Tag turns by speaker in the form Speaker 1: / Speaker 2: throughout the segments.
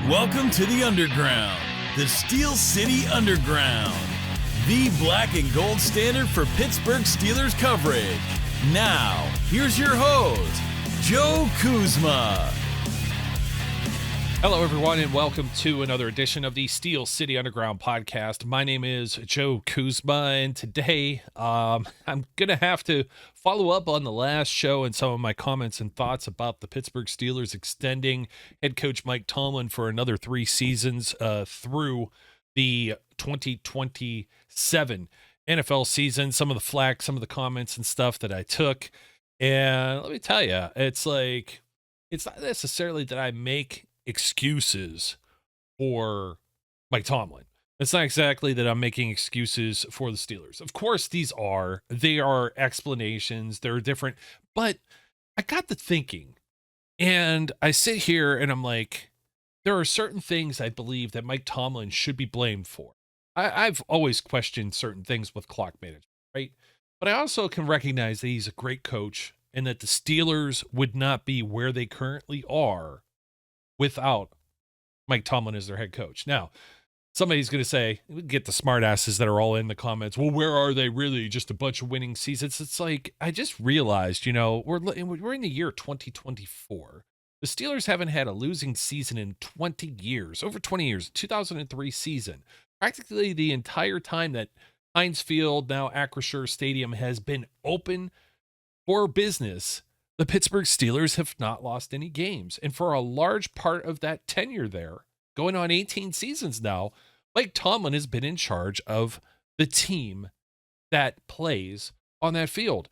Speaker 1: Welcome to the Underground, the Steel City Underground, the black and gold standard for Pittsburgh Steelers coverage. Now, here's your host, Joe Kuzma.
Speaker 2: Hello, everyone, and welcome to another edition of the Steel City Underground podcast. My name is Joe Kuzma, and today I'm going to have to follow up on the last show and some of my comments and thoughts about the Pittsburgh Steelers extending head coach Mike Tomlin for another 3 seasons through the 2027 NFL season. Some of the flack, some of the comments and stuff that I took. And let me tell you, it's not necessarily that I make excuses for Mike Tomlin. It's not exactly that I'm making excuses for the Steelers. Of course, they are explanations. They're different, but I got to thinking, and I sit here and I'm like, there are certain things I believe that Mike Tomlin should be blamed for. I've always questioned certain things with clock management, right? But I also can recognize that he's a great coach and that the Steelers would not be where they currently are without Mike Tomlin as their head coach. Now, somebody's going to say, we get the smartasses that are all in the comments, well, where are they really? Just a bunch of winning seasons. It's like, I just realized, we're in the year 2024. The Steelers haven't had a losing season in 20 years, over 20 years, 2003 season. Practically the entire time that Heinz Field, now Acrisure Stadium, has been open for business, the Pittsburgh Steelers have not lost any games. And for a large part of that tenure there, going on 18 seasons now, Mike Tomlin has been in charge of the team that plays on that field.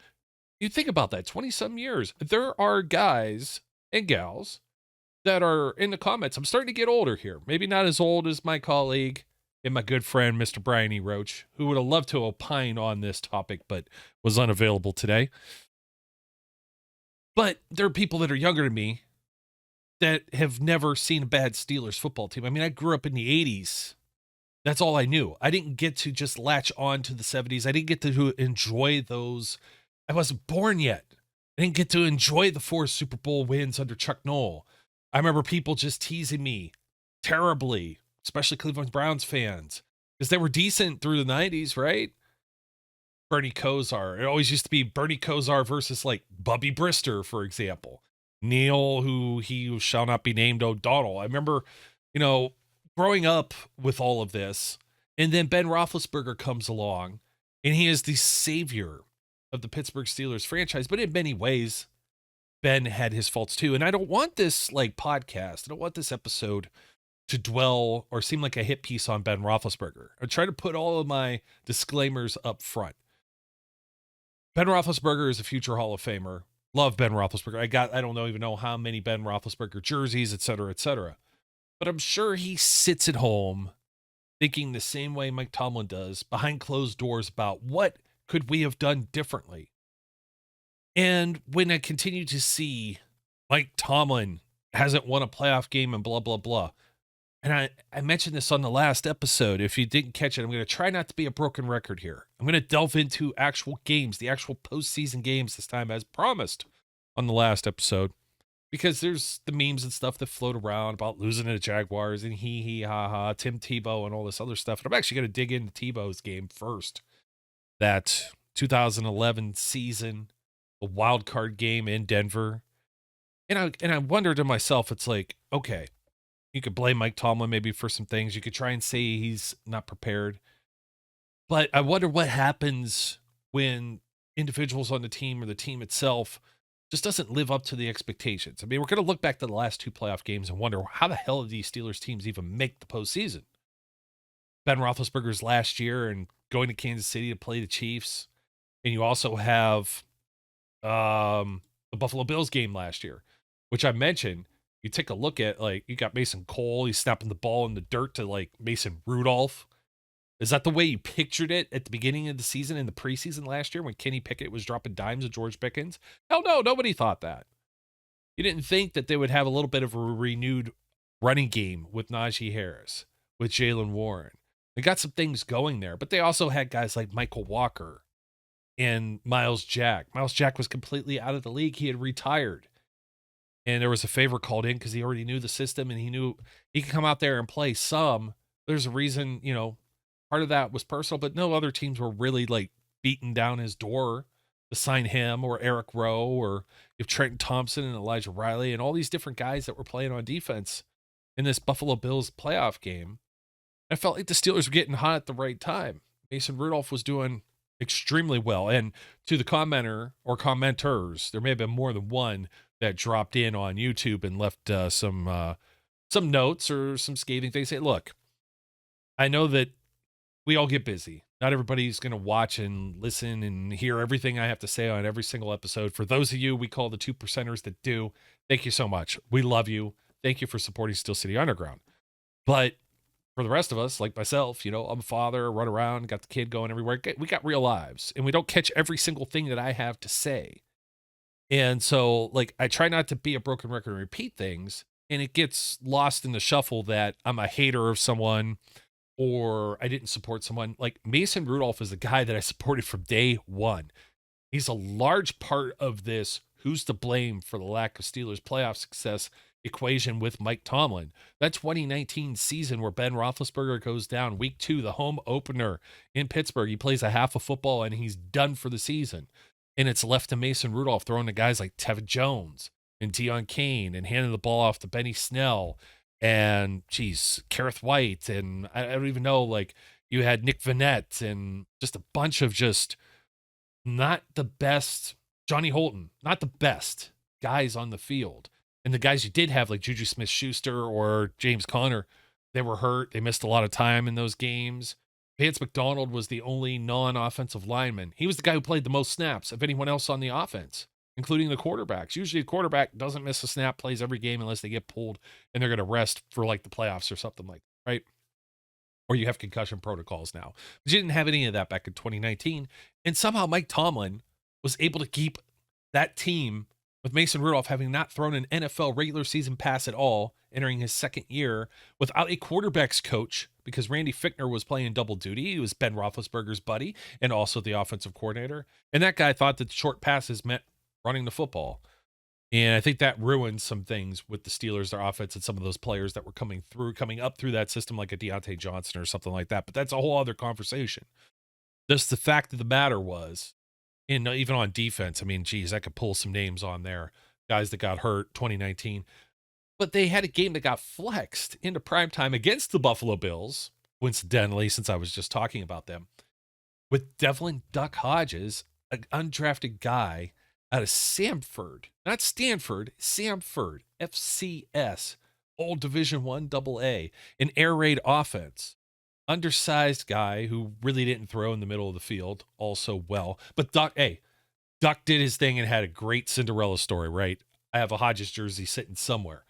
Speaker 2: You think about that, 20-some years. There are guys and gals that are in the comments. I'm starting to get older here. Maybe not as old as my colleague and my good friend, Mr. Brian E. Roach, who would have loved to opine on this topic, but was unavailable today. But there are people that are younger than me that have never seen a bad Steelers football team. I mean, I grew up in the 80s. That's all I knew. I didn't get to just latch on to the 70s. I didn't get to enjoy those. I wasn't born yet. I didn't get to enjoy the 4 Super Bowl wins under Chuck Noll. I remember people just teasing me terribly, especially Cleveland Browns fans, because they were decent through the 90s, right? Bernie Kosar. It always used to be Bernie Kosar versus like Bubby Brister, for example. Neil, who he shall not be named, O'Donnell. I remember, growing up with all of this, and then Ben Roethlisberger comes along, and he is the savior of the Pittsburgh Steelers franchise. But in many ways, Ben had his faults too. And I don't want this podcast, I don't want this episode to dwell or seem like a hit piece on Ben Roethlisberger. I try to put all of my disclaimers up front. Ben Roethlisberger is a future Hall of Famer. Love Ben Roethlisberger. I don't even know how many Ben Roethlisberger jerseys, et cetera, et cetera. But I'm sure he sits at home thinking the same way Mike Tomlin does, behind closed doors, about what could we have done differently. And when I continue to see Mike Tomlin hasn't won a playoff game and blah, blah, blah. And I mentioned this on the last episode. If you didn't catch it, I'm going to try not to be a broken record here. I'm going to delve into actual games, the actual postseason games this time, as promised on the last episode, because there's the memes and stuff that float around about losing to the Jaguars and ha, Tim Tebow and all this other stuff. And I'm actually going to dig into Tebow's game first. That 2011 season, a wild card game in Denver. And I wondered to myself, it's like, okay, you could blame Mike Tomlin maybe for some things. You could try and say he's not prepared. But I wonder what happens when individuals on the team or the team itself just doesn't live up to the expectations. I mean, we're going to look back to the last 2 playoff games and wonder, how the hell did these Steelers teams even make the postseason? Ben Roethlisberger's last year and going to Kansas City to play the Chiefs. And you also have the Buffalo Bills game last year, which I mentioned. You take a look at, you got Mason Cole, he's snapping the ball in the dirt to, Mason Rudolph. Is that the way you pictured it at the beginning of the season, in the preseason last year, when Kenny Pickett was dropping dimes at George Pickens? Hell no, nobody thought that. You didn't think that they would have a little bit of a renewed running game with Najee Harris, with Jaylen Warren. They got some things going there, but they also had guys like Michael Walker and Miles Jack. Miles Jack was completely out of the league. He had retired. and there was a favor called in because he already knew the system and he knew he could come out there and play some. There's a reason, part of that was personal, but no other teams were really like beating down his door to sign him or Eric Rowe or if Trenton Thompson and Elijah Riley and all these different guys that were playing on defense in this Buffalo Bills playoff game. I felt like the Steelers were getting hot at the right time. Mason Rudolph was doing extremely well. And to the commenter or commenters, there may have been more than one that dropped in on YouTube and left some notes or some scathing things. Say, look, I know that we all get busy. Not everybody's going to watch and listen and hear everything I have to say on every single episode. For those of you we call the 2%ers that do, thank you so much. We love you. Thank you for supporting Steel City Underground. But for the rest of us, like myself, I'm a father, run around, got the kid going everywhere. We got real lives, and we don't catch every single thing that I have to say. And so, like, I try not to be a broken record and repeat things, and it gets lost in the shuffle that I'm a hater of someone or I didn't support someone. Like, Mason Rudolph is a guy that I supported from day one. He's a large part of this who's to blame for the lack of Steelers playoff success equation with Mike Tomlin. That 2019 season where Ben Roethlisberger goes down week 2, the home opener in Pittsburgh, he plays a half of football and he's done for the season. And it's left to Mason Rudolph throwing to guys like Tevin Jones and Deion Kane and handing the ball off to Benny Snell and Kareth White. And I don't even know, like you had Nick Vanette and just a bunch of just not the best, Johnny Holton, not the best guys on the field. And the guys you did have, like Juju Smith-Schuster or James Conner, they were hurt. They missed a lot of time in those games. Vance McDonald was the only non-offensive lineman. He was the guy who played the most snaps of anyone else on the offense, including the quarterbacks. Usually the quarterback doesn't miss a snap, plays every game unless they get pulled and they're going to rest for like the playoffs or something like that, right? Or you have concussion protocols now. But you didn't have any of that back in 2019. And somehow Mike Tomlin was able to keep that team with Mason Rudolph having not thrown an NFL regular season pass at all, entering his second year without a quarterback's coach because Randy Fichtner was playing double duty. He was Ben Roethlisberger's buddy and also the offensive coordinator. And that guy thought that short passes meant running the football. And I think that ruined some things with the Steelers, their offense, and some of those players that were coming up through that system like a Deontay Johnson or something like that. But that's a whole other conversation. Just the fact of the matter was, and even on defense, I mean, geez, I could pull some names on there, guys that got hurt 2019. But they had a game that got flexed into primetime against the Buffalo Bills, coincidentally, since I was just talking about them, with Devlin Duck Hodges, an undrafted guy out of Samford, not Stanford, Samford, FCS, old Division I AA, an air raid offense. Undersized guy who really didn't throw in the middle of the field also well. But Duck did his thing and had a great Cinderella story, right? I have a Hodges jersey sitting somewhere.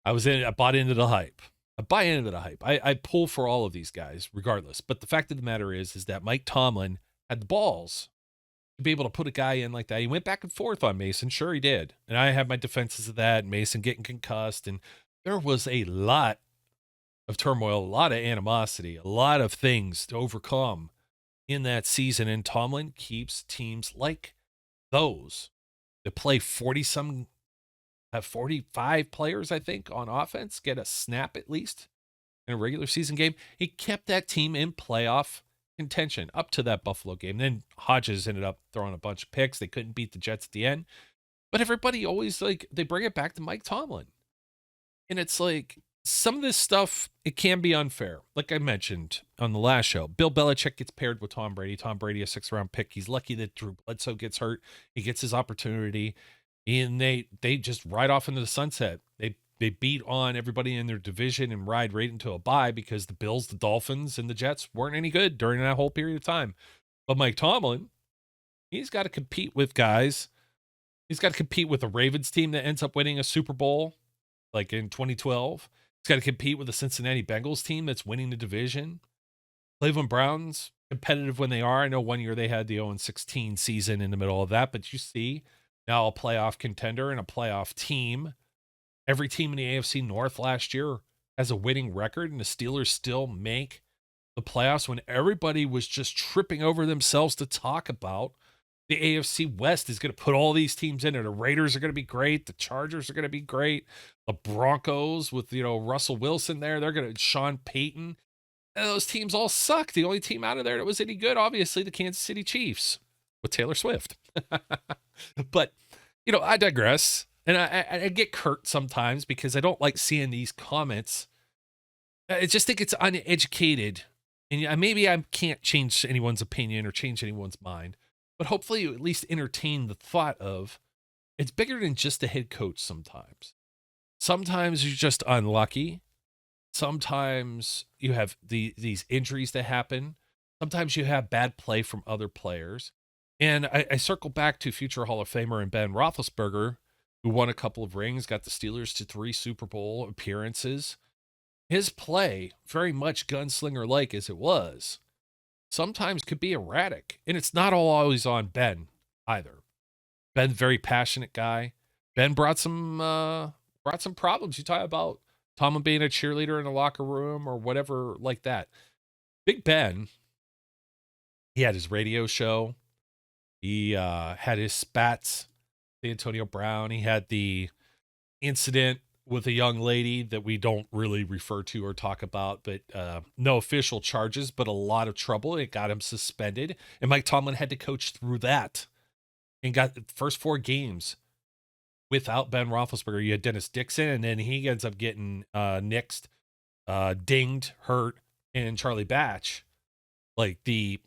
Speaker 2: I bought into the hype. I buy into the hype. I pull for all of these guys regardless. But the fact of the matter is that Mike Tomlin had the balls to be able to put a guy in like that. He went back and forth on Mason. Sure, he did. And I have my defenses of that. Mason getting concussed. And there was a lot of turmoil, a lot of animosity, a lot of things to overcome in that season. And Tomlin keeps teams like those that play 45 players, I think, on offense, get a snap at least in a regular season game. He kept that team in playoff contention up to that Buffalo game. Then Hodges ended up throwing a bunch of picks. They couldn't beat the Jets at the end. But everybody always, like, they bring it back to Mike Tomlin. And it's like, some of this stuff, it can be unfair. Like I mentioned on the last show, Bill Belichick gets paired with Tom Brady. Tom Brady, a 6th-round pick. He's lucky that Drew Bledsoe gets hurt. He gets his opportunity, and they just ride off into the sunset. They beat on everybody in their division and ride right into a bye because the Bills, the Dolphins, and the Jets weren't any good during that whole period of time. But Mike Tomlin, he's got to compete with guys. He's got to compete with a Ravens team that ends up winning a Super Bowl, like in 2012. He's got to compete with the Cincinnati Bengals team that's winning the division. Cleveland Browns, competitive when they are. I know one year they had the 0-16 season in the middle of that, but you see now a playoff contender and a playoff team. Every team in the AFC North last year has a winning record, and the Steelers still make the playoffs when everybody was just tripping over themselves to talk about The AFC West is going to put all these teams in, and the Raiders are going to be great. The Chargers are going to be great. The Broncos with, Russell Wilson there, they're going to, Sean Payton. And those teams all suck. The only team out of there that was any good, obviously, the Kansas City Chiefs with Taylor Swift. But, I digress. And I get curt sometimes because I don't like seeing these comments. I just think it's uneducated. And maybe I can't change anyone's opinion or change anyone's mind. But hopefully you at least entertain the thought of it's bigger than just a head coach sometimes. Sometimes you're just unlucky. Sometimes you have these injuries that happen. Sometimes you have bad play from other players. And I circle back to future Hall of Famer and Ben Roethlisberger, who won a couple of rings, got the Steelers to 3 Super Bowl appearances. His play, very much gunslinger-like as it was, sometimes could be erratic. And it's not always on Ben either. Ben's a very passionate guy. Ben brought some problems. You talk about Tomlin being a cheerleader in the locker room or whatever like that. Big Ben, he had his radio show. He had his spats, the Antonio Brown. He had the incident with a young lady that we don't really refer to or talk about, but no official charges, but a lot of trouble. It got him suspended. And Mike Tomlin had to coach through that and got the first 4 games without Ben Roethlisberger. You had Dennis Dixon, and then he ends up getting nixed, dinged, hurt, and Charlie Batch, like the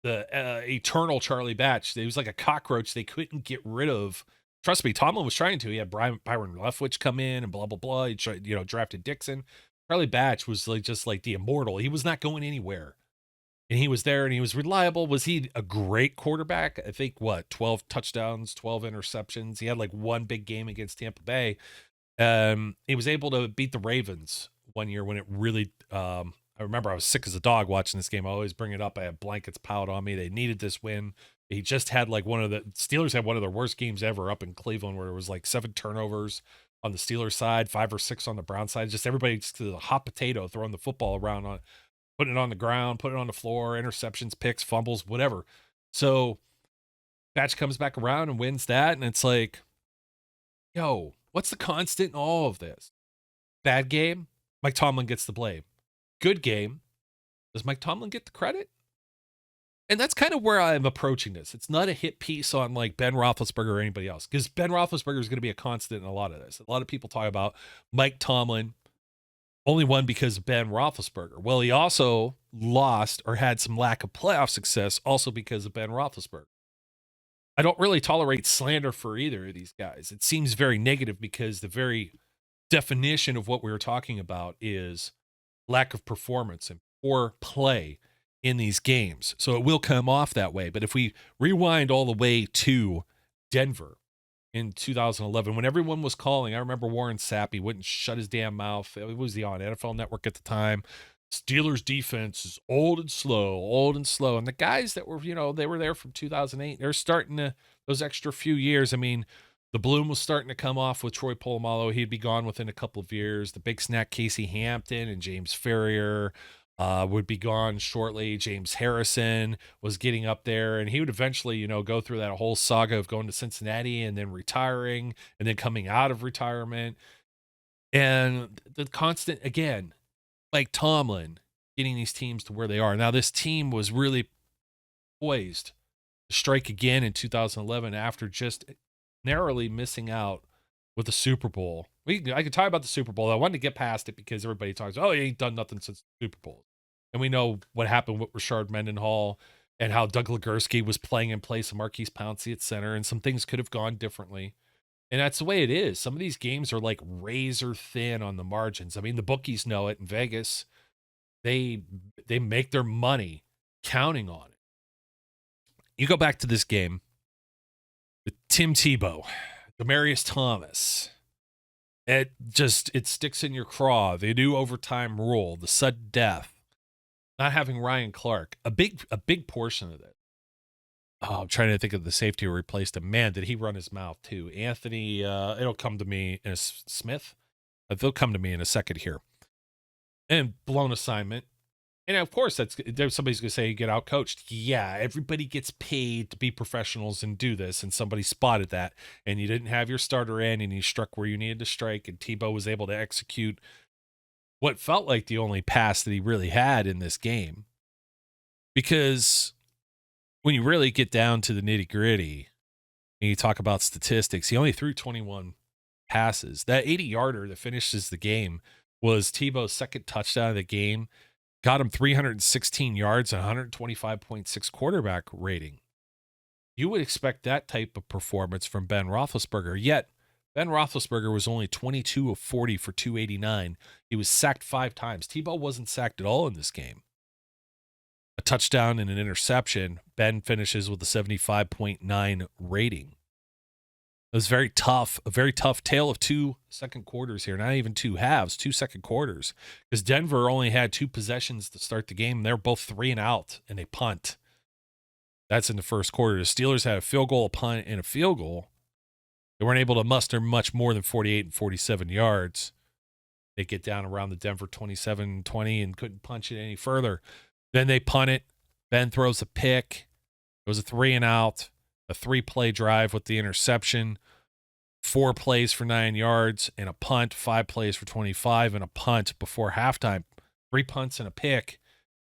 Speaker 2: eternal Charlie Batch. It was like a cockroach they couldn't get rid of. Trust me, Tomlin was trying to. He had Byron Leftwich come in and blah, blah, blah. He drafted Dixon. Charlie Batch was just like the immortal. He was not going anywhere. And he was there and he was reliable. Was he a great quarterback? I think 12 touchdowns, 12 interceptions. He had like one big game against Tampa Bay. He was able to beat the Ravens one year when it really, I remember I was sick as a dog watching this game. I always bring it up. I had blankets piled on me. They needed this win. He just had like Steelers had one of their worst games ever up in Cleveland, where it was like 7 turnovers on the Steelers side, 5 or 6 on the Brown side. Just everybody just a hot potato throwing the football around, putting it on the ground, putting it on the floor, interceptions, picks, fumbles, whatever. So Batch comes back around and wins that. And it's like, yo, what's the constant in all of this? Bad game, Mike Tomlin gets the blame. Good game, does Mike Tomlin get the credit? And that's kind of where I'm approaching this. It's not a hit piece on like Ben Roethlisberger or anybody else, because Ben Roethlisberger is going to be a constant in a lot of this. A lot of people talk about Mike Tomlin only won because of Ben Roethlisberger. Well, he also lost or had some lack of playoff success also because of Ben Roethlisberger. I don't really tolerate slander for either of these guys. It seems very negative because the very definition of what we were talking about is lack of performance and poor play in these games. So it will come off that way. But if we rewind all the way to Denver in 2011, when everyone was calling, I remember Warren Sapp, he wouldn't shut his damn mouth. It was on NFL Network at the time. Steelers defense is old and slow. And the guys that were, they were there from 2008. They're starting to, those extra few years. I mean, the bloom was starting to come off with Troy Polamalu. He'd be gone within a couple of years. The big snack, Casey Hampton and James Ferrier, would be gone shortly. James Harrison was getting up there, and he would eventually, go through that whole saga of going to Cincinnati and then retiring and then coming out of retirement. And the constant, again, like Tomlin getting these teams to where they are. Now, this team was really poised to strike again in 2011 after just narrowly missing out with the Super Bowl. I could talk about the Super Bowl. I wanted to get past it because everybody talks, he ain't done nothing since the Super Bowl. And we know what happened with Rashard Mendenhall and how Doug Legursky was playing in place of Marquise Pouncey at center, and some things could have gone differently. And that's the way it is. Some of these games are like razor thin on the margins. I mean, the bookies know it in Vegas. They make their money counting on it. You go back to this game with Tim Tebow, Demaryius Thomas. It sticks in your craw. The new overtime rule, the sudden death, not having Ryan Clark, a big portion of it. Oh, I'm trying to think of the safety who replaced him. Man, did he run his mouth too? Anthony, it'll come to me in Smith. They'll come to me in a second here. And blown assignment. And of course, somebody's going to say you get out coached. Yeah, everybody gets paid to be professionals and do this. And somebody spotted that. And you didn't have your starter in and you struck where you needed to strike. And Tebow was able to execute what felt like the only pass that he really had in this game. Because when you really get down to the nitty gritty and you talk about statistics, he only threw 21 passes. That 80-yarder that finishes the game was Tebow's second touchdown of the game. Got him 316 yards and 125.6 quarterback rating. You would expect that type of performance from Ben Roethlisberger. Yet, Ben Roethlisberger was only 22 of 40 for 289. He was sacked 5 times. Tebow wasn't sacked at all in this game. A touchdown and an interception. Ben finishes with a 75.9 rating. It was very tough, a very tough tale of 2 second quarters here. Not even 2 halves, 2 second quarters. Because Denver only had 2 possessions to start the game. They're both 3 and out, and they punt. That's in the first quarter. The Steelers had a field goal, a punt, and a field goal. They weren't able to muster much more than 48 and 47 yards. They get down around the Denver 27-20 and couldn't punch it any further. Then they punt it. Ben throws a pick. It was a 3 and out, a 3-play drive with the interception, 4 plays for 9 yards, and a punt, 5 plays for 25, and a punt before halftime. 3 punts and a pick,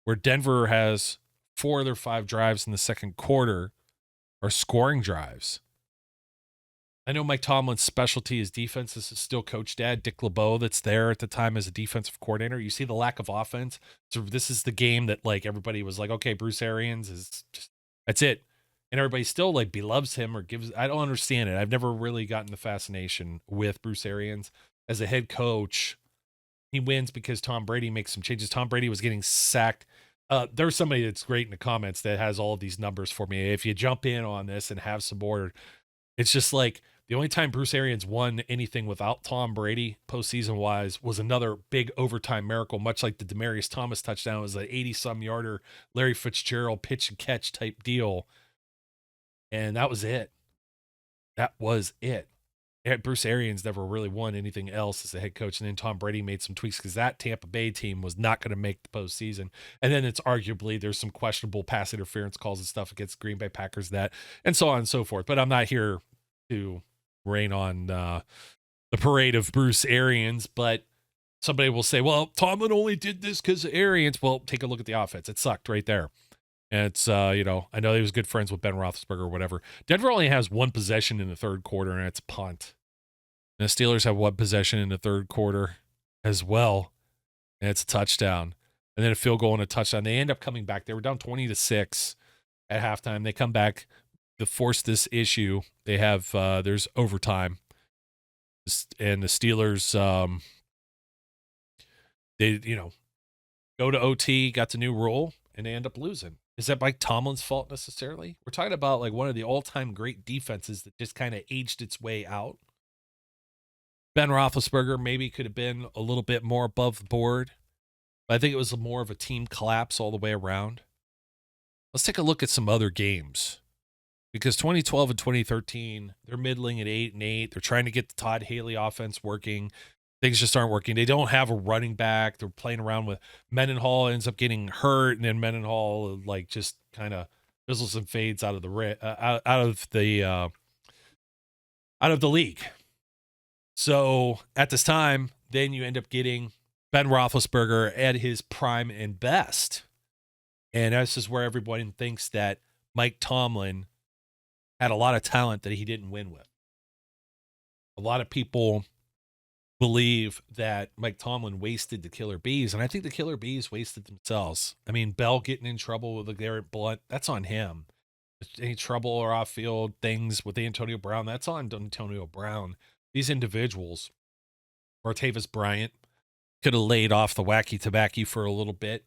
Speaker 2: where Denver has 4 of their 5 drives in the second quarter are scoring drives. I know Mike Tomlin's specialty is defense. This is still Coach Dad, Dick LeBeau, that's there at the time as a defensive coordinator. You see the lack of offense. So this is the game that, like, everybody was like, okay, Bruce Arians is just, that's it. And everybody still, like, beloves him or gives, I don't understand it. I've never really gotten the fascination with Bruce Arians as a head coach. He wins because Tom Brady makes some changes. Tom Brady was getting sacked. There's somebody that's great in the comments that has all of these numbers for me. If you jump in on this and have some order, it's just like, the only time Bruce Arians won anything without Tom Brady, postseason-wise, was another big overtime miracle, much like the Demaryius Thomas touchdown. It was an 80-some-yarder Larry Fitzgerald pitch-and-catch type deal. And that was it. That was it. Bruce Arians never really won anything else as a head coach. And then Tom Brady made some tweaks because that Tampa Bay team was not going to make the postseason. And then it's arguably there's some questionable pass interference calls and stuff against Green Bay Packers, that, and so on and so forth. But I'm not here to rain on the parade of Bruce Arians, but somebody will say, well, Tomlin only did this because of Arians. Well, take a look at the offense. It sucked right there. And it's, I know he was good friends with Ben Roethlisberger or whatever. Denver only has 1 possession in the third quarter, and it's a punt. And the Steelers have 1 possession in the third quarter as well, and it's a touchdown. And then a field goal and a touchdown. They end up coming back. They were down 20-6 at halftime. They come back to force this issue. They have there's overtime, and the Steelers they go to OT, got the new rule, and they end up losing. Is that Mike Tomlin's fault necessarily? We're talking about like one of the all-time great defenses that just kind of aged its way out. Ben Roethlisberger maybe could have been a little bit more above the board, but I think it was more of a team collapse all the way around. Let's take a look at some other games. Because 2012 and 2013, they're middling at 8-8. They're trying to get the Todd Haley offense working. Things just aren't working. They don't have a running back. They're playing around with Mendenhall, ends up getting hurt, and then Mendenhall like just kind of fizzles and fades out of the league. So at this time, then you end up getting Ben Roethlisberger at his prime and best, and this is where everyone thinks that Mike Tomlin had a lot of talent that he didn't win with. A lot of people believe that Mike Tomlin wasted the Killer Bees, and I think the Killer Bees wasted themselves. I mean, Bell getting in trouble with Garrett Blunt, that's on him. Any trouble or off-field things with Antonio Brown, that's on Antonio Brown. These individuals, Martavis Bryant, could have laid off the wacky tobacco for a little bit,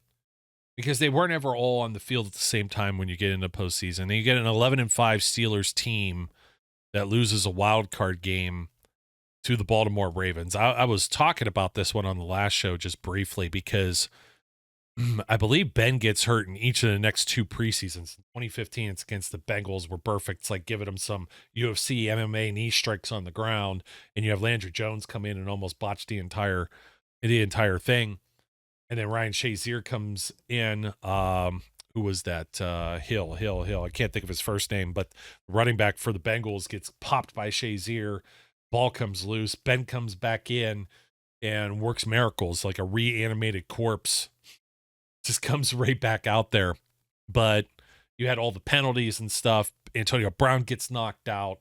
Speaker 2: because they weren't ever all on the field at the same time when you get into postseason. And you get an 11-5 Steelers team that loses a wild card game to the Baltimore Ravens. I was talking about this one on the last show just briefly because I believe Ben gets hurt in each of the next 2 preseasons. In 2015, it's against the Bengals, were perfect. It's like giving them some UFC, MMA knee strikes on the ground, and you have Landry Jones come in and almost botch the entire thing. And then Ryan Shazier comes in. Who was that? Hill. I can't think of his first name, but running back for the Bengals gets popped by Shazier. Ball comes loose. Ben comes back in and works miracles like a reanimated corpse. Just comes right back out there. But you had all the penalties and stuff. Antonio Brown gets knocked out,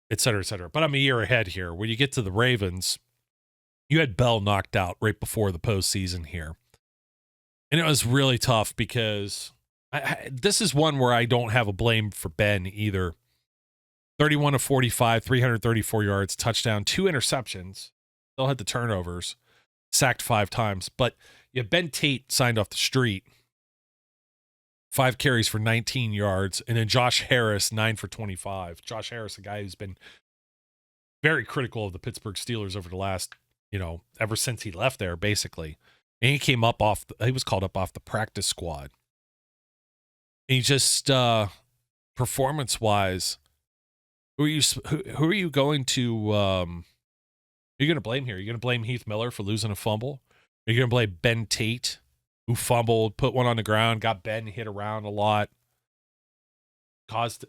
Speaker 2: et cetera, et cetera. But I'm a year ahead here. When you get to the Ravens, you had Bell knocked out right before the postseason here. And it was really tough because this is one where I don't have a blame for Ben either. 31 of 45, 334 yards, touchdown, 2 interceptions. Still had the turnovers, sacked 5 times. But you have Ben Tate signed off the street, 5 carries for 19 yards. And then Josh Harris, 9 for 25. Josh Harris, a guy who's been very critical of the Pittsburgh Steelers over the last, ever since he left there, basically. And he came up he was called up off the practice squad. And he just, performance-wise, who are you going to, you're going to blame here? You're going to blame Heath Miller for losing a fumble? Are you going to blame Ben Tate, who fumbled, put one on the ground, got Ben hit around a lot?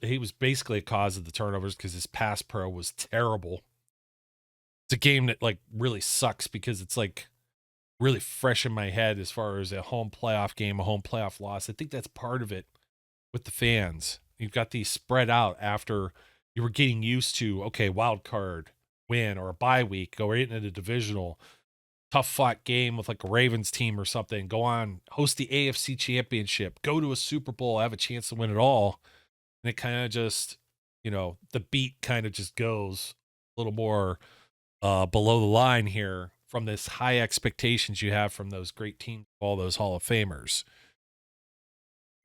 Speaker 2: He was basically a cause of the turnovers because his pass pro was terrible. It's a game that really sucks because it's really fresh in my head as far as a home playoff game, a home playoff loss. I think that's part of it with the fans. You've got these spread out after you were getting used to, okay, wild card win or a bye week, go right into the divisional, tough fought game with a Ravens team or something, go on, host the AFC championship, go to a Super Bowl, have a chance to win it all. And it kind of just, the beat kind of just goes a little more below the line here from this high expectations you have from those great teams, all those Hall of Famers.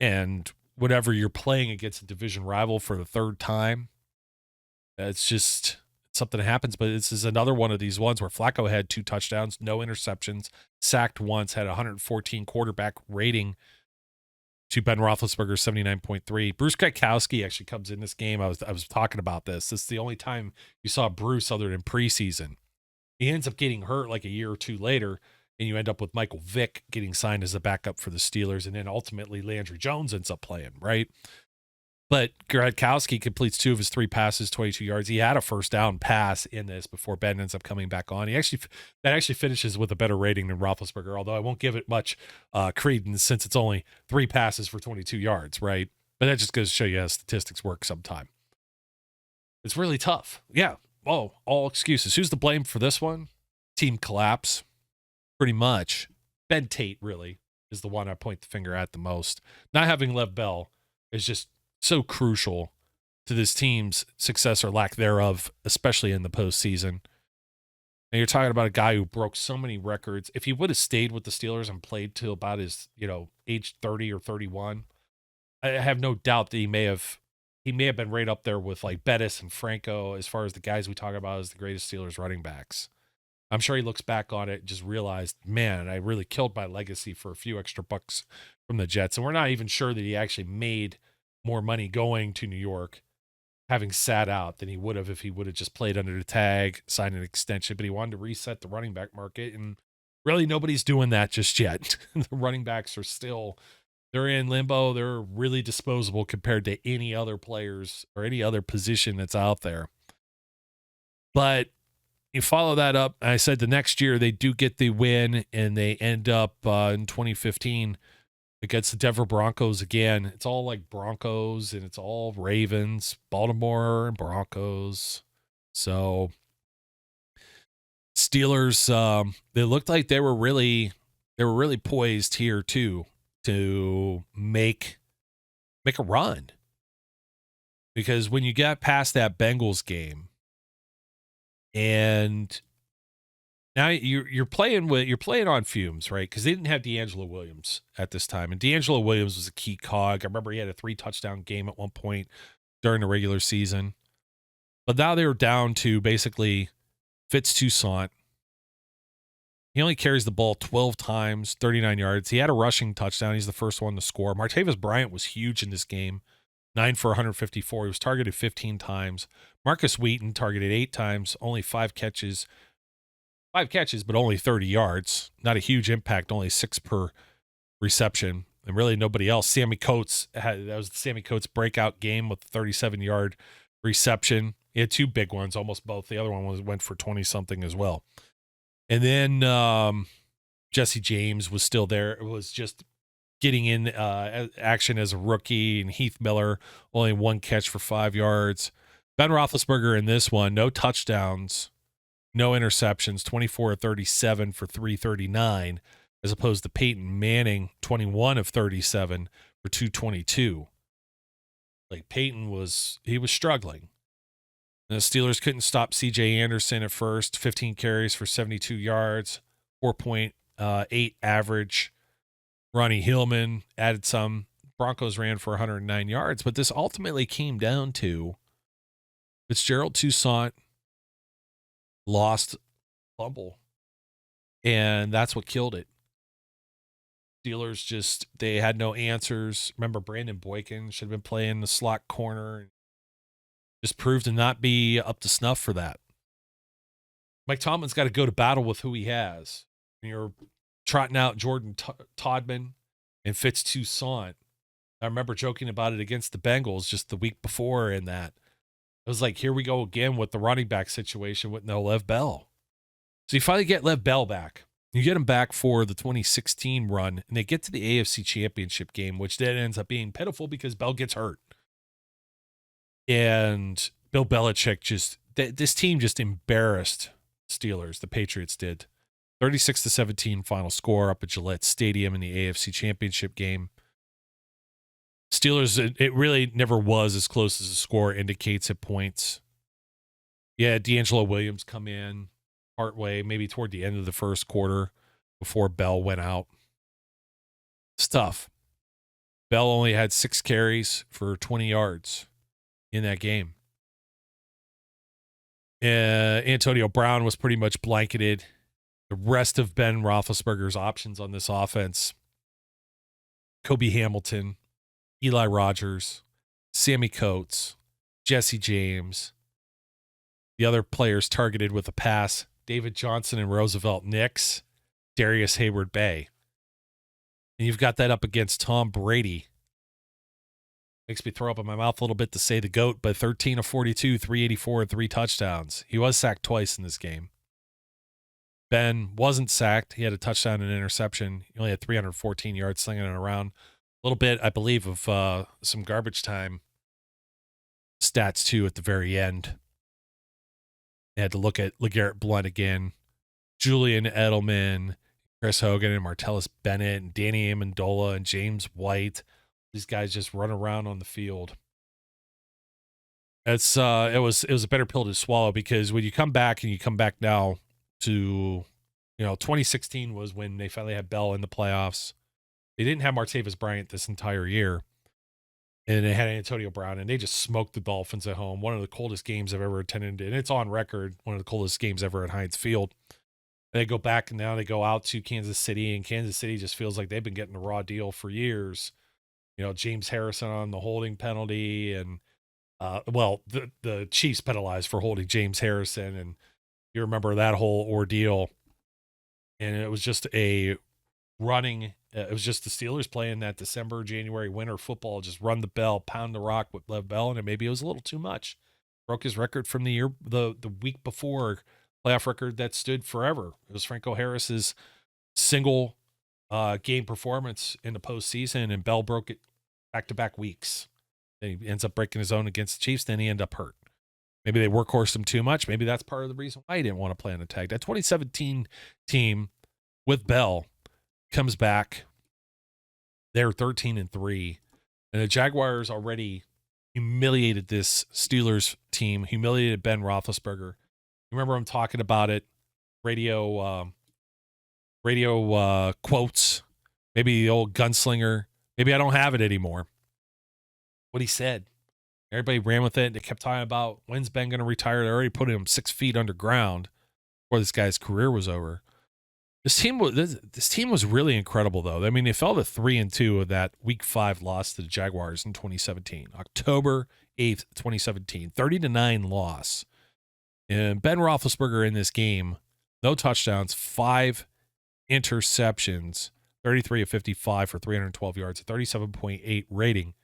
Speaker 2: And whenever you're playing against a division rival for the third time, it's just something that happens. But this is another one of these ones where Flacco had 2 touchdowns, no interceptions, sacked once, had a 114 quarterback rating to Ben Roethlisberger 79.3. Bruce Kwiatkowski actually comes in this game. I was talking about this. This is the only time you saw Bruce other than preseason. He ends up getting hurt a year or 2 later, and you end up with Michael Vick getting signed as a backup for the Steelers, and then ultimately Landry Jones ends up playing, right? But Kwiatkowski completes 2 of his 3 passes, 22 yards. He had a first down pass in this before Ben ends up coming back on. That actually finishes with a better rating than Roethlisberger, although I won't give it much credence since it's only 3 passes for 22 yards, right? But that just goes to show you how statistics work sometime. It's really tough. Yeah. Oh, all excuses. Who's to blame for this one? Team collapse. Pretty much. Ben Tate really is the one I point the finger at the most. Not having Lev Bell is just so crucial to this team's success or lack thereof, especially in the postseason. And you're talking about a guy who broke so many records. If he would have stayed with the Steelers and played till about his, age 30 or 31, I have no doubt that he may have been right up there with Bettis and Franco as far as the guys we talk about as the greatest Steelers running backs. I'm sure he looks back on it and just realized, man, I really killed my legacy for a few extra bucks from the Jets. And we're not even sure that he actually made more money going to New York, having sat out, than he would have if he would have just played under the tag, signed an extension. But he wanted to reset the running back market, and really nobody's doing that just yet. The running backs are still, they're in limbo. They're really disposable compared to any other players or any other position that's out there. But you follow that up. I said the next year they do get the win, and they end up in 2015 against the Denver Broncos again. It's all Broncos, and it's all Ravens, Baltimore, and Broncos. So Steelers, they looked like they were really poised here too to make a run, because when you got past that Bengals game, and now you're playing on fumes, right? Because they didn't have D'Angelo Williams at this time, and D'Angelo Williams was a key cog. I remember he had a 3 touchdown game at one point during the regular season, but now they were down to basically Fitz Toussaint. He only carries the ball 12 times, 39 yards. He had a rushing touchdown. He's the first one to score. Martavis Bryant was huge in this game, 9 for 154. He was targeted 15 times. Marcus Wheaton targeted 8 times, only 5 catches 5 catches, but only 30 yards. Not a huge impact, only 6 per reception. And really nobody else. Sammy Coates, that was the Sammy Coates breakout game with the 37-yard reception. He had 2 big ones, almost both. The other one went for 20-something as well. And then Jesse James was still there. It was just getting in action as a rookie. And Heath Miller, only 1 catch for 5 yards. Ben Roethlisberger in this one, no touchdowns, no interceptions, 24 of 37 for 339, as opposed to Peyton Manning, 21 of 37 for 222. Like Peyton was struggling. And the Steelers couldn't stop C.J. Anderson at first, 15 carries for 72 yards, 4.8 average. Ronnie Hillman added some. Broncos ran for 109 yards, but this ultimately came down to Fitzgerald Toussaint lost fumble, and that's what killed it. Steelers they had no answers. Remember, Brandon Boykin should have been playing the slot corner. Just proved to not be up to snuff for that. Mike Tomlin's got to go to battle with who he has. And you're trotting out Jordan Todman and Fitz Toussaint. I remember joking about it against the Bengals just the week before in that. It was like, here we go again with the running back situation with no Lev Bell. So you finally get Lev Bell back. You get him back for the 2016 run, and they get to the AFC Championship game, which then ends up being pitiful because Bell gets hurt. And Bill Belichick this team just embarrassed Steelers, the Patriots did. 36-17 final score up at Gillette Stadium in the AFC Championship game. Steelers, it really never was as close as the score indicates at points. Yeah, D'Angelo Williams come in partway, maybe toward the end of the first quarter before Bell went out. It's tough. Bell only had 6 carries for 20 yards in that game. Antonio Brown was pretty much blanketed. The rest of Ben Roethlisberger's options on this offense, Kobe Hamilton, Eli Rogers, Sammy Coates, Jesse James. The other players targeted with a pass, David Johnson and Roosevelt Nix, Darius Hayward-Bay. And you've got that up against Tom Brady. Makes me throw up in my mouth a little bit to say the GOAT, but 13 of 42, 384, and 3 touchdowns. He was sacked twice in this game. Ben wasn't sacked. He had a touchdown and an interception. He only had 314 yards slinging it around. A little bit, I believe, of some garbage time stats, too, at the very end. They had to look at LeGarrette Blount again, Julian Edelman, Chris Hogan, and Martellus Bennett, and Danny Amendola, and James White. These guys just run around on the field. It was a better pill to swallow because when you come back now to, 2016 was when they finally had Bell in the playoffs. They didn't have Martavis Bryant this entire year. And they had Antonio Brown, and they just smoked the Dolphins at home. One of the coldest games I've ever attended, and it's on record, one of the coldest games ever at Heinz Field. And they go back, and now they go out to Kansas City, and Kansas City just feels like they've been getting a raw deal for years. James Harrison on the holding penalty, and, the Chiefs penalized for holding James Harrison, and you remember that whole ordeal. And it was just it was just the Steelers playing that December, January winter football, just run the bell, pound the rock with Lev Bell, and maybe it was a little too much. Broke his record from the week before, playoff record that stood forever. It was Franco Harris's single game performance in the postseason, and Bell broke it back-to-back weeks. Then he ends up breaking his own against the Chiefs, then he ended up hurt. Maybe they workhorsed him too much. Maybe that's part of the reason why he didn't want to play on the tag. That 2017 team with Bell comes back. They're 13-3, and the Jaguars already humiliated this Steelers team, humiliated Ben Roethlisberger. You remember him talking about it, radio quotes, maybe the old gunslinger, maybe I don't have it anymore. What he said. Everybody ran with it. They kept talking about when's Ben going to retire. They already put him 6 feet underground before this guy's career was over. This team was really incredible, though. I mean, they fell to 3-2 of that Week 5 loss to the Jaguars in 2017, October 8th, 2017, 30-9 loss. And Ben Roethlisberger in this game, no touchdowns, 5 interceptions, 33 of 55 for 312 yards, a 37.8 rating.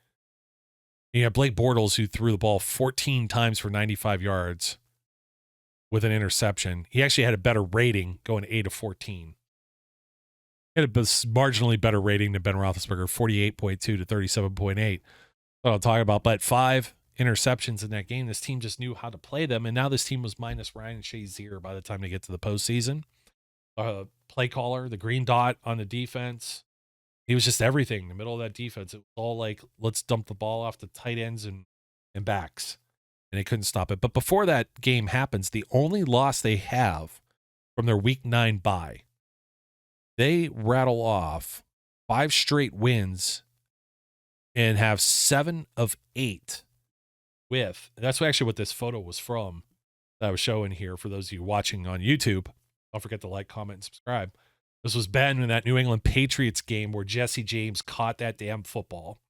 Speaker 2: And you have Blake Bortles, who threw the ball 14 times for 95 yards with an interception. He actually had a better rating, going 8 of 14. He had a marginally better rating than Ben Roethlisberger, 48.2 to 37.8. What I'm talking about. But 5 interceptions in that game. This team just knew how to play them, and now this team was minus Ryan Shazier by the time they get to the postseason. Play caller, the green dot on the defense. He was just everything in the middle of that defense. It was all like, let's dump the ball off the tight ends and backs, and they couldn't stop it. But before that game happens, the only loss they have from their Week 9 bye, they rattle off 5 straight wins and have 7 of 8 with. That's actually what this photo was from that I was showing here for those of you watching on YouTube. Don't forget to like, comment, and subscribe. This was Ben in that New England Patriots game where Jesse James caught that damn football.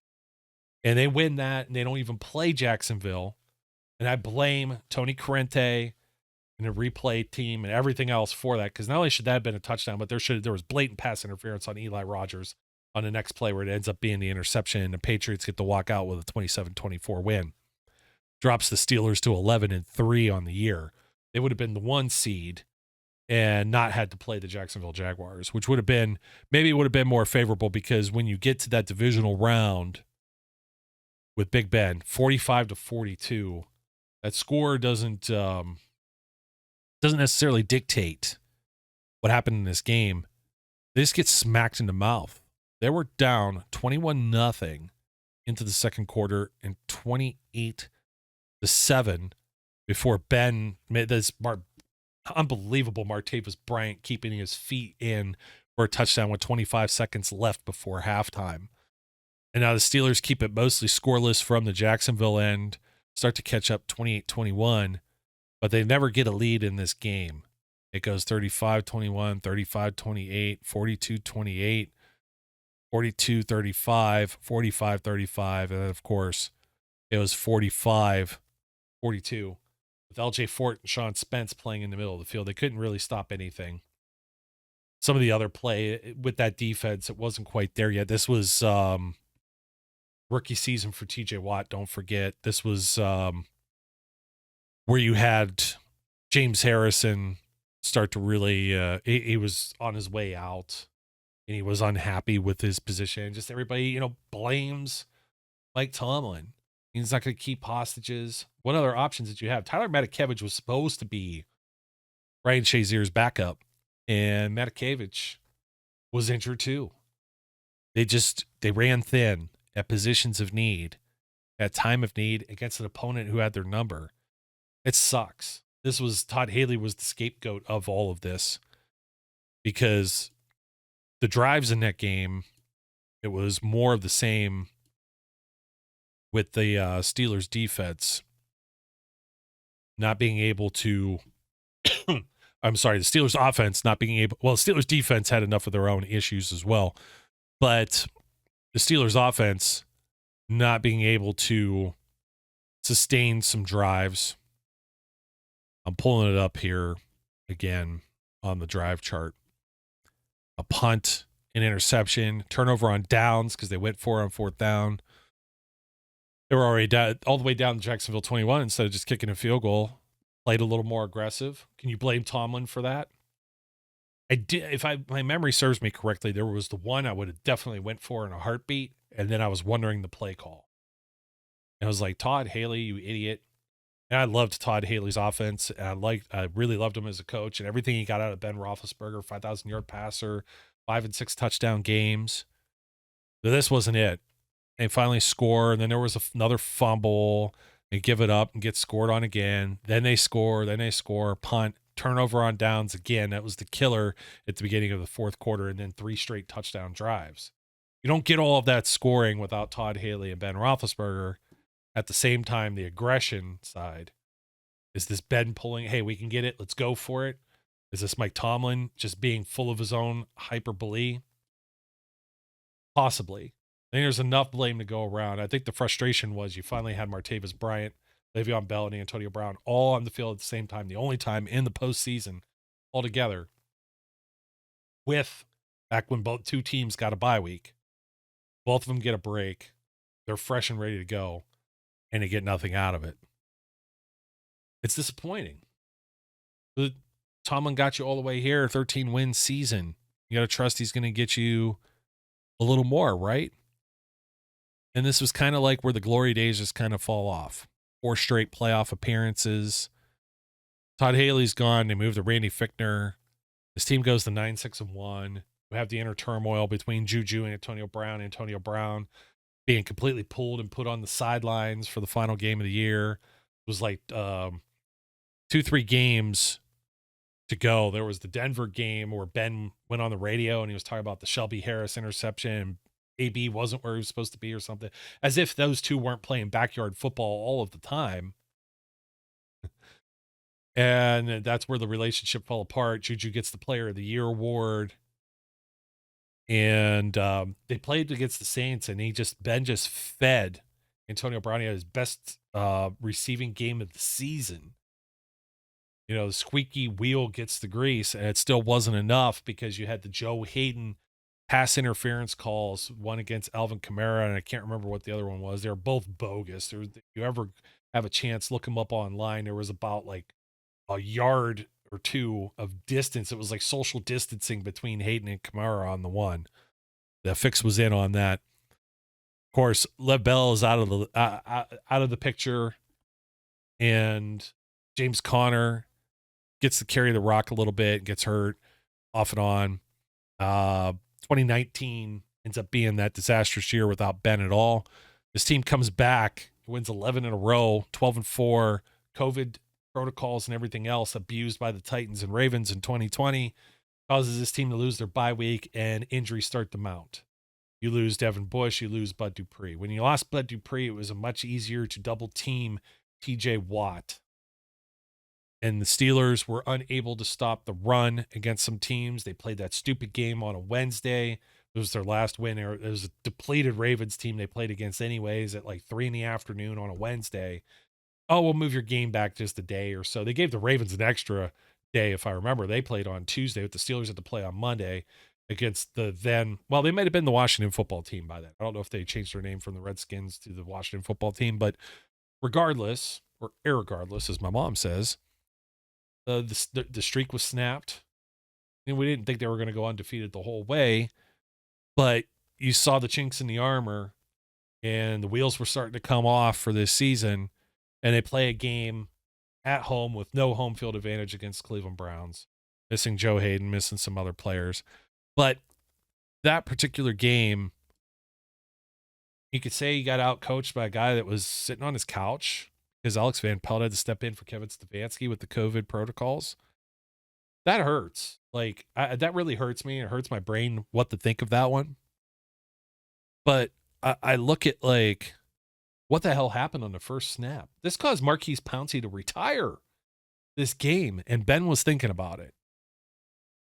Speaker 2: And they win that, and they don't even play Jacksonville. And I blame Tony Corrente and the replay team and everything else for that, because not only should that have been a touchdown, but there was blatant pass interference on Eli Rogers on the next play where it ends up being the interception, and the Patriots get to walk out with a 27-24 win. Drops the Steelers to 11-3 on the year. They would have been the 1 seed and not had to play the Jacksonville Jaguars, which would have been, maybe it would have been more favorable, because when you get to that divisional round with Big Ben, 45-42, that score doesn't necessarily dictate what happened in this game. They just get smacked in the mouth. They were down 21-0 into the second quarter and 28-7 before Ben made this unbelievable Martavis Bryant keeping his feet in for a touchdown with 25 seconds left before halftime. And now the Steelers keep it mostly scoreless from the Jacksonville end, start to catch up 28-21, but they never get a lead in this game. It goes 35-21, 35-28, 42-28, 42-35, 45-35, and then, of course, it was 45-42. With L.J. Fort and Sean Spence playing in the middle of the field, they couldn't really stop anything. Some of the other play with that defense, it wasn't quite there yet. This was rookie season for T.J. Watt, don't forget. This was where you had James Harrison start to really, he was on his way out, and he was unhappy with his position. Just everybody, blames Mike Tomlin. He's not going to keep hostages. What other options did you have? Tyler Matakevich was supposed to be Ryan Shazier's backup, and Matakevich was injured too. They ran thin at positions of need, at time of need, against an opponent who had their number. It sucks. Todd Haley was the scapegoat of all of this, because the drives in that game, it was more of the same with the Steelers defense not being able to I'm sorry, the Steelers offense not being able, well, the Steelers defense had enough of their own issues as well, but the Steelers offense not being able to sustain some drives. I'm pulling it up here again on the drive chart. A punt, an interception, turnover on downs because they went for it on 4th down. They were already down, all the way down to Jacksonville 21 instead of just kicking a field goal. Played a little more aggressive. Can you blame Tomlin for that? I did. If my memory serves me correctly, there was the one I would have definitely went for in a heartbeat, and then I was wondering the play call. And I was like, Todd Haley, you idiot. And I loved Todd Haley's offense, and I really loved him as a coach, and everything he got out of Ben Roethlisberger, 5,000-yard passer, 5 and 6 touchdown games. But this wasn't it. They finally score, and then there was another fumble. They give it up and get scored on again. Then they score, punt, turnover on downs again. That was the killer at the beginning of the 4th quarter, and then 3 straight touchdown drives. You don't get all of that scoring without Todd Haley and Ben Roethlisberger. At the same time, the aggression side is this Ben pulling, hey, we can get it, let's go for it. Is this Mike Tomlin just being full of his own hyperbole? Possibly. I think there's enough blame to go around. I think the frustration was you finally had Martavis Bryant, Le'Veon Bell, and Antonio Brown all on the field at the same time, the only time in the postseason altogether with back when both two teams got a bye week. Both of them get a break. They're fresh and ready to go, and they get nothing out of it. It's disappointing. But Tomlin got you all the way here, 13-win season. You got to trust he's going to get you a little more, right? And this was kind of like where the glory days just kind of fall off. 4 straight playoff appearances. Todd Haley's gone. They moved to Randy Fichtner. His team goes to 9-6-1. We have the inner turmoil between Juju and Antonio Brown. Antonio Brown being completely pulled and put on the sidelines for the final game of the year. It was like 2-3 games to go. There was the Denver game where Ben went on the radio and he was talking about the Shelby Harris interception. AB wasn't where he was supposed to be or something, as if those two weren't playing backyard football all of the time. And that's where the relationship fell apart. Juju gets the Player of the Year award. And they played against the Saints, and Ben just fed Antonio Brown. He had his best receiving game of the season. You know, the squeaky wheel gets the grease, and it still wasn't enough because you had the Joe Hayden pass interference calls, one against Alvin Kamara, and I can't remember what the other one was. They were both bogus. If you ever have a chance, look them up online. There was about like a yard or two of distance. It was like social distancing between Hayden and Kamara on the one. The fix was in on that. Of course, Lev Bell is out of the picture, and James Conner gets to carry the rock a little bit, gets hurt off and on. 2019 ends up being that disastrous year without Ben at all. This team comes back, wins 11 in a row, 12-4, COVID protocols and everything else abused by the Titans and Ravens in 2020 causes this team to lose their bye week, and injuries start to mount. You lose Devin Bush, you lose Bud Dupree. When you lost Bud Dupree, it was much easier to double team TJ Watt. And the Steelers were unable to stop the run against some teams. They played that stupid game on a Wednesday. It was their last win. It was a depleted Ravens team they played against anyways at like 3 p.m. on a Wednesday. Oh, we'll move your game back just a day or so. They gave the Ravens an extra day, if I remember. They played on Tuesday, with the Steelers had to play on Monday against they might have been the Washington football team by then. I don't know if they changed their name from the Redskins to the Washington football team, but regardless, or irregardless, as my mom says, the streak was snapped. And we didn't think they were going to go undefeated the whole way, but you saw the chinks in the armor, and the wheels were starting to come off for this season. And they play a game at home with no home field advantage against Cleveland Browns, missing Joe Hayden, missing some other players. But that particular game, you could say he got out coached by a guy that was sitting on his couch because Alex Van Pelt had to step in for Kevin Stefanski with the COVID protocols. That hurts. Like, that really hurts me. It hurts my brain what to think of that one. But I look at, like, what the hell happened on the first snap? This caused Marquise Pouncey to retire this game, and Ben was thinking about it.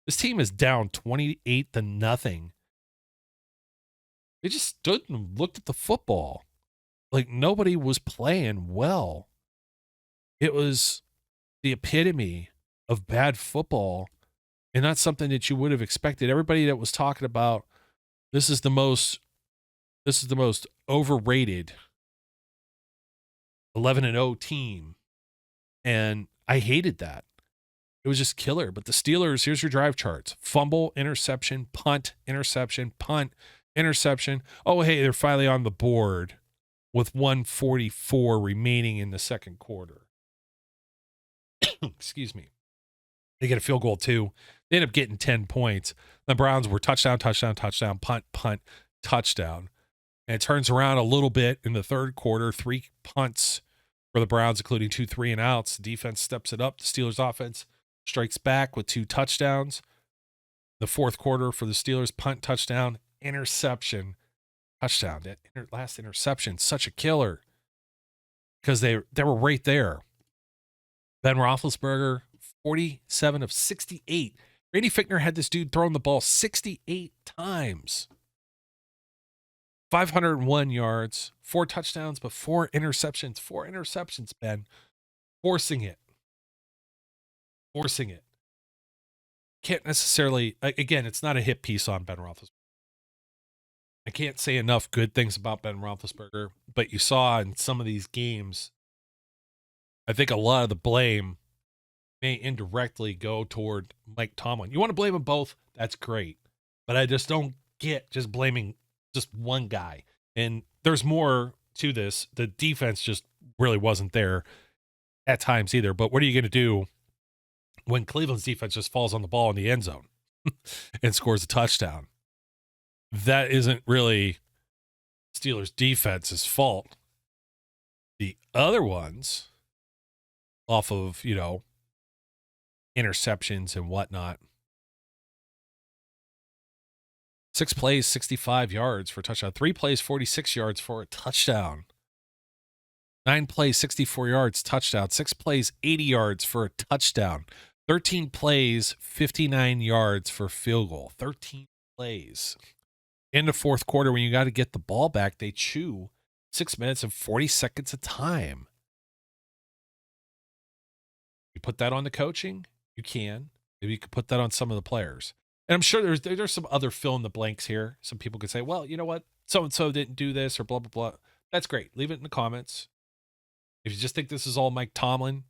Speaker 2: This team is down 28-0. They just stood and looked at the football. Like, nobody was playing well. It was the epitome of bad football, and not something that you would have expected. Everybody that was talking about this is the most overrated 11-0 team, and I hated that. It was just killer. But the Steelers, here's your drive charts: fumble, interception, punt, interception, punt, interception. Oh, hey, they're finally on the board with 1:44 remaining in the second quarter. Excuse me. They get a field goal too. They end up getting 10 points. The Browns were touchdown, touchdown, touchdown, punt, punt, touchdown. And it turns around a little bit in the third quarter. 3 punts for the Browns, including 2 3-and-outs. The defense steps it up. The Steelers offense strikes back with 2 touchdowns. The fourth quarter for the Steelers, punt, touchdown, interception, touchdown. That last interception, such a killer because they were right there. Ben Roethlisberger, 47 of 68. Randy Fichtner had this dude throwing the ball 68 times. 501 yards, 4 touchdowns, but 4 interceptions. 4 interceptions, Ben. Forcing it. can't necessarily, again, it's not a hit piece on Ben Roethlisberger. I can't say enough good things about Ben Roethlisberger, but you saw in some of these games, I think a lot of the blame may indirectly go toward Mike Tomlin. You want to blame them both? That's great. But I just don't get just blaming just one guy. And there's more to this. The defense just really wasn't there at times either. But what are you going to do when Cleveland's defense just falls on the ball in the end zone and scores a touchdown? That isn't really Steelers defense's fault. The other ones, off of, interceptions and whatnot. 6 plays, 65 yards for a touchdown. 3 plays, 46 yards for a touchdown. 9 plays, 64 yards, touchdown. 6 plays, 80 yards for a touchdown. 13 plays, 59 yards for a field goal. 13 plays. In the fourth quarter, when you got to get the ball back, they chew 6 minutes and 40 seconds of time. You put that on the coaching? You can. Maybe you could put that on some of the players. And I'm sure there's some other fill in the blanks here. Some people could say, well, you know what? So-and-so didn't do this or blah, blah, blah. That's great. Leave it in the comments. If you just think this is all Mike Tomlin,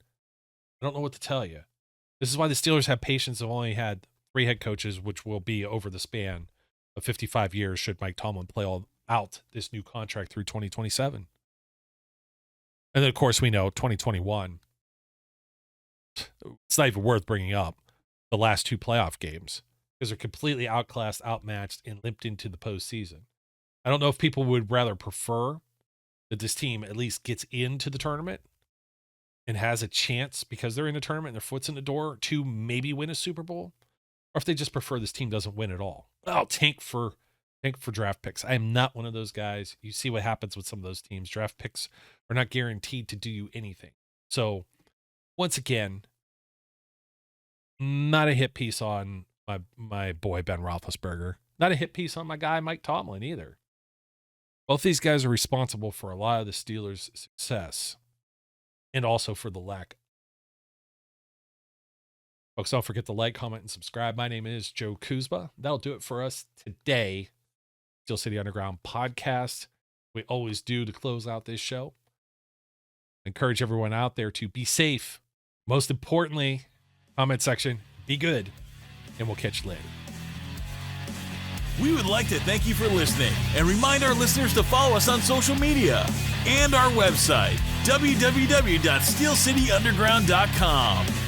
Speaker 2: I don't know what to tell you. This is why the Steelers have patience. They've only had 3 head coaches, which will be over the span of 55 years should Mike Tomlin play all out this new contract through 2027. And then, of course, we know 2021. It's not even worth bringing up the last 2 playoff games because they're completely outclassed, outmatched, and limped into the postseason. I don't know if people would rather prefer that this team at least gets into the tournament and has a chance because they're in the tournament and their foot's in the door to maybe win a Super Bowl, or if they just prefer this team doesn't win at all. I'll tank for draft picks. I am not one of those guys. You see what happens with some of those teams. Draft picks are not guaranteed to do you anything. So, once again, not a hit piece on my boy Ben Roethlisberger. Not a hit piece on my guy Mike Tomlin either. Both these guys are responsible for a lot of the Steelers' success and also for the lack. Folks, don't forget to like, comment, and subscribe. My name is Joe Kuzma. That'll do it for us today. Steel City Underground podcast. We always do to close out this show. Encourage everyone out there to be safe. Most importantly, comment section, be good, and we'll catch you later.
Speaker 1: We would like to thank you for listening and remind our listeners to follow us on social media and our website, www.steelcityunderground.com.